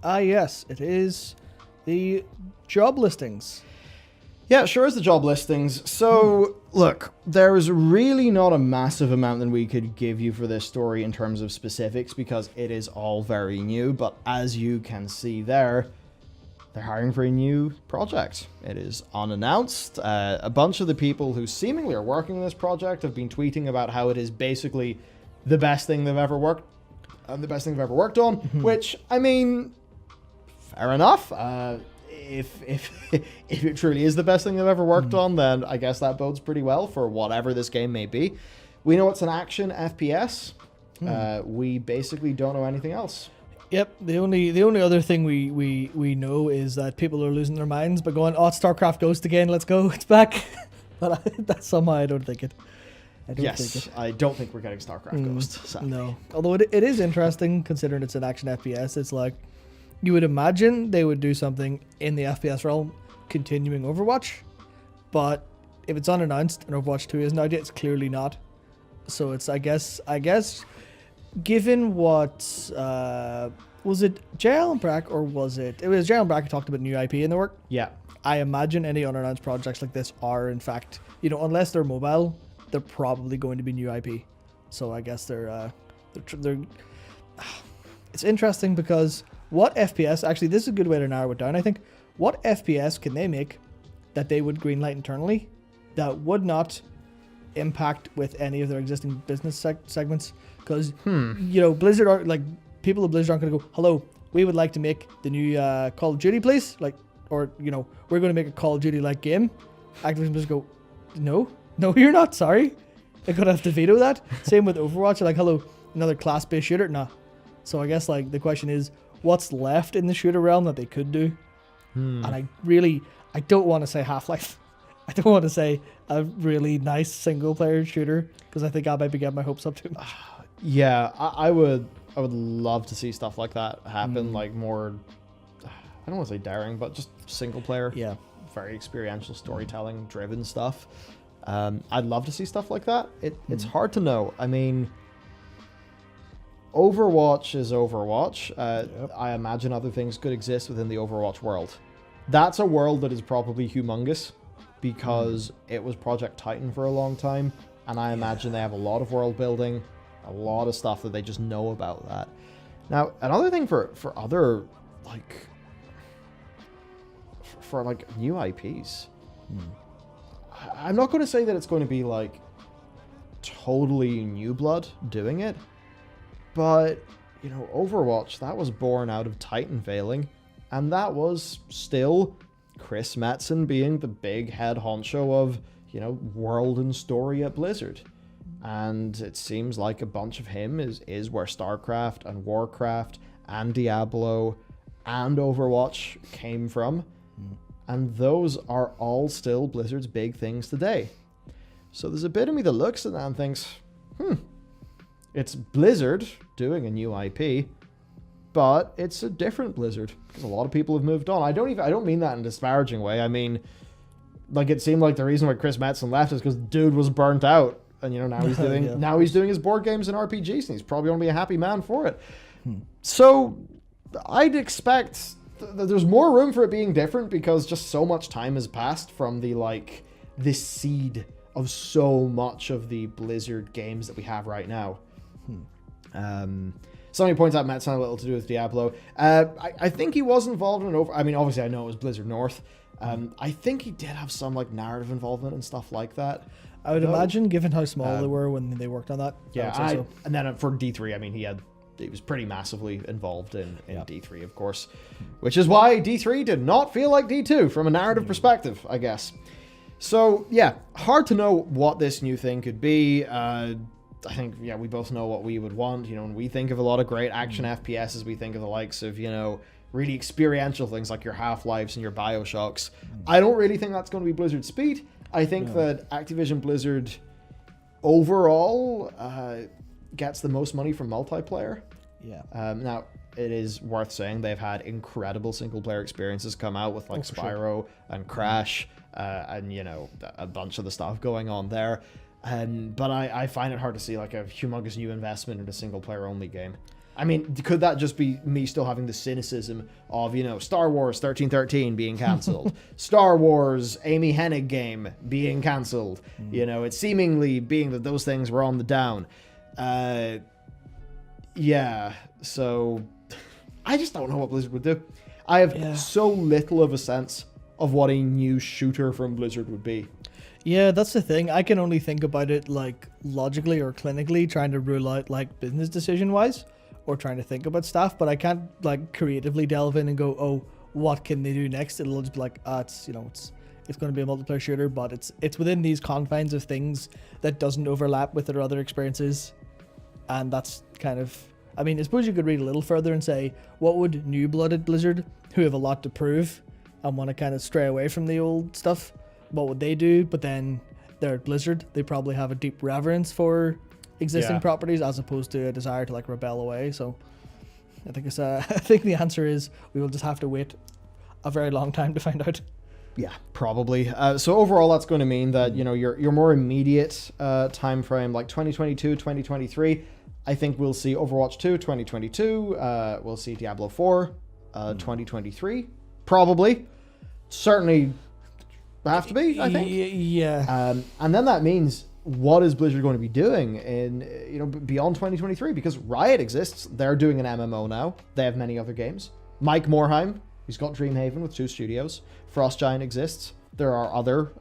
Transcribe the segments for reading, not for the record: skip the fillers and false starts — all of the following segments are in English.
Ah, yes, it is the job listings. Yeah, sure is the job listings. So, look, there's really not a massive amount that we could give you for this story in terms of specifics because it is all very new. But as you can see there, they're hiring for a new project. It is unannounced. A bunch of the people who seemingly are working on this project have been tweeting about how it is basically the best thing they've ever worked on, which, I mean, fair enough. If it truly is the best thing they've ever worked on, then I guess that bodes pretty well for whatever this game may be. We know it's an action FPS. We basically don't know anything else. Yep, the only other thing we know is that people are losing their minds by going, oh, it's StarCraft Ghost again, let's go, it's back. But that's somehow I don't think it. I don't think we're getting StarCraft Ghost. Sadly. No, although it is interesting considering it's an action FPS. It's like, you would imagine they would do something in the FPS realm, continuing Overwatch, but if it's unannounced and Overwatch 2 isn't out yet, it's clearly not. So it's, I guess, given what, was it J. Allen Brack or was it was J. Allen Brack who talked about new IP in the work? Yeah. I imagine any unannounced projects like this are, in fact, unless they're mobile, they're probably going to be new IP. So I guess they're it's interesting because what FPS, actually this is a good way to narrow it down, I think. What FPS can they make that they would greenlight internally that would not impact with any of their existing business segments? Because, Blizzard are, like, people at Blizzard aren't going to go, hello, we would like to make the new Call of Duty, please. Like, or, we're going to make a Call of Duty-like game. Activision just go, no, you're not, sorry. They're going to have to veto that. Same with Overwatch. They're like, hello, another class-based shooter? Nah. So I guess, like, the question is, what's left in the shooter realm that they could do? And I don't want to say Half-Life. I don't want to say a really nice single-player shooter because I think I might be getting my hopes up too much. Yeah, I would love to see stuff like that happen, like more, I don't want to say daring, but just single-player. Yeah. Very experiential storytelling driven stuff. I'd love to see stuff like that. It's hard to know. I mean, Overwatch is Overwatch. Yep. I imagine other things could exist within the Overwatch world. That's a world that is probably humongous because it was Project Titan for a long time, and I imagine they have a lot of world building, a lot of stuff that they just know about that. Now, another thing for other, like, for new IPs, I'm not going to say that it's going to be like totally new blood doing it, but Overwatch, that was born out of Titan failing, and that was still Chris Metzen being the big head honcho of world and story at Blizzard. And it seems like a bunch of him is where StarCraft and Warcraft and Diablo and Overwatch came from. And those are all still Blizzard's big things today. So there's a bit of me that looks at that and thinks, it's Blizzard doing a new IP, but it's a different Blizzard because a lot of people have moved on. I don't mean that in a disparaging way. I mean, like, it seemed like the reason why Chris Metzen left is because dude was burnt out. And now he's doing now he's doing his board games and RPGs, and he's probably going to be a happy man for it. So I'd expect there's more room for it being different because just so much time has passed from this seed of so much of the Blizzard games that we have right now. Somebody points out Matt's had a little to do with Diablo. I think he was involved in I mean, obviously I know it was Blizzard North. I think he did have some narrative involvement and stuff like that. I would imagine, given how small they were when they worked on that. Yeah, and then for D3, I mean, he was pretty massively involved in D3, of course, which is why D3 did not feel like D2 from a narrative perspective, I guess. So, yeah, hard to know what this new thing could be. I think, we both know what we would want. When we think of a lot of great action FPSs, we think of the likes of, really experiential things like your Half-Lives and your Bioshocks. I don't really think that's going to be Blizzard's speed. I think that Activision Blizzard overall gets the most money from multiplayer. Yeah. Now, it is worth saying they've had incredible single-player experiences come out with Spyro and Crash and, a bunch of the stuff going on there. But I find it hard to see like a humongous new investment in a single player only game. I mean, could that just be me still having the cynicism of, Star Wars 1313 being cancelled, Star Wars Amy Hennig game being cancelled, it seemingly being that those things were on the down. Yeah, so I just don't know what Blizzard would do. I have so little of a sense of what a new shooter from Blizzard would be. Yeah, that's the thing. I can only think about it like logically or clinically, trying to rule out like business decision wise, or trying to think about stuff, but I can't like creatively delve in and go, oh, what can they do next? It'll just be like, it's going to be a multiplayer shooter, but it's within these confines of things that doesn't overlap with their other experiences, and that's kind of, I mean, I suppose you could read a little further and say, what would new blood at Blizzard, who have a lot to prove and want to kind of stray away from the old stuff, what would they do? But then they're at Blizzard, they probably have a deep reverence for existing properties as opposed to a desire to like rebel away. So I think I think the answer is we will just have to wait a very long time to find out. Yeah, probably. So overall, that's going to mean that your more immediate time frame, like 2022, 2023. I think we'll see Overwatch 2 2022. We'll see Diablo 4 2023. Probably, certainly have to be. I think. Yeah. And then that means, what is Blizzard going to be doing in beyond 2023? Because Riot exists. They're doing an MMO now. They have many other games. Mike Morhaime, he's got Dreamhaven with 2 studios. Frost Giant exists. There are other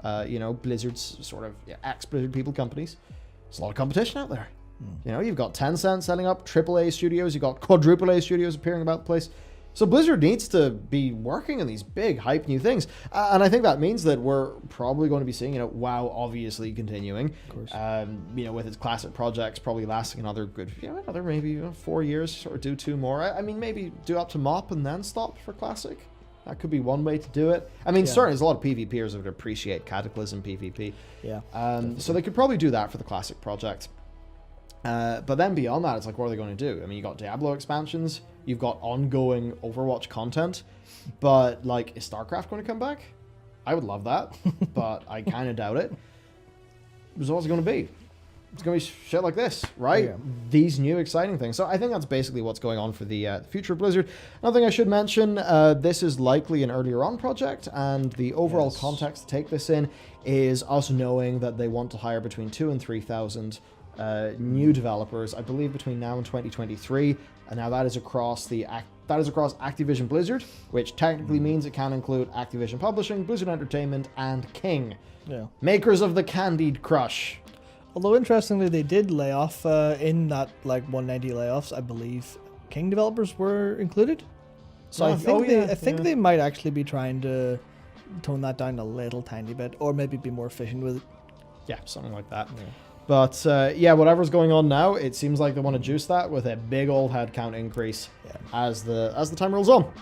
Blizzard's sort of ex-Blizzard people companies. There's a lot of competition out there. You've got Tencent setting up AAA studios. You've got quadruple A studios appearing about the place. So Blizzard needs to be working on these big hype new things, and I think that means that we're probably going to be seeing WoW obviously continuing, of course. With its classic projects probably lasting another good another maybe 4 years, or do 2 more. I mean, maybe do up to MoP and then stop for classic. That could be one way to do it. I mean, certainly there's a lot of PvPers that would appreciate Cataclysm PvP. Yeah. So they could probably do that for the classic project. But then beyond that, it's like, what are they going to do? I mean, you got Diablo expansions, you've got ongoing Overwatch content, but like, is StarCraft going to come back? I would love that, but I kind of doubt it. So what's it going to be? It's going to be shit like this, right? Yeah. These new exciting things. So I think that's basically what's going on for the future of Blizzard. Another thing I should mention, this is likely an earlier on project, and the overall context to take this in is us knowing that they want to hire between 2,000 and 3,000 new developers, I believe, between now and 2023, and now that is across Activision Blizzard, which technically means it can include Activision Publishing, Blizzard Entertainment, and King, makers of the Candied Crush. Although interestingly, they did lay off in that like 190 layoffs. I believe King developers were included, so I think they might actually be trying to tone that down a little tiny bit, or maybe be more efficient with it. Yeah, something like that. Yeah. But whatever's going on now, it seems like they want to juice that with a big old headcount increase as the time rolls on.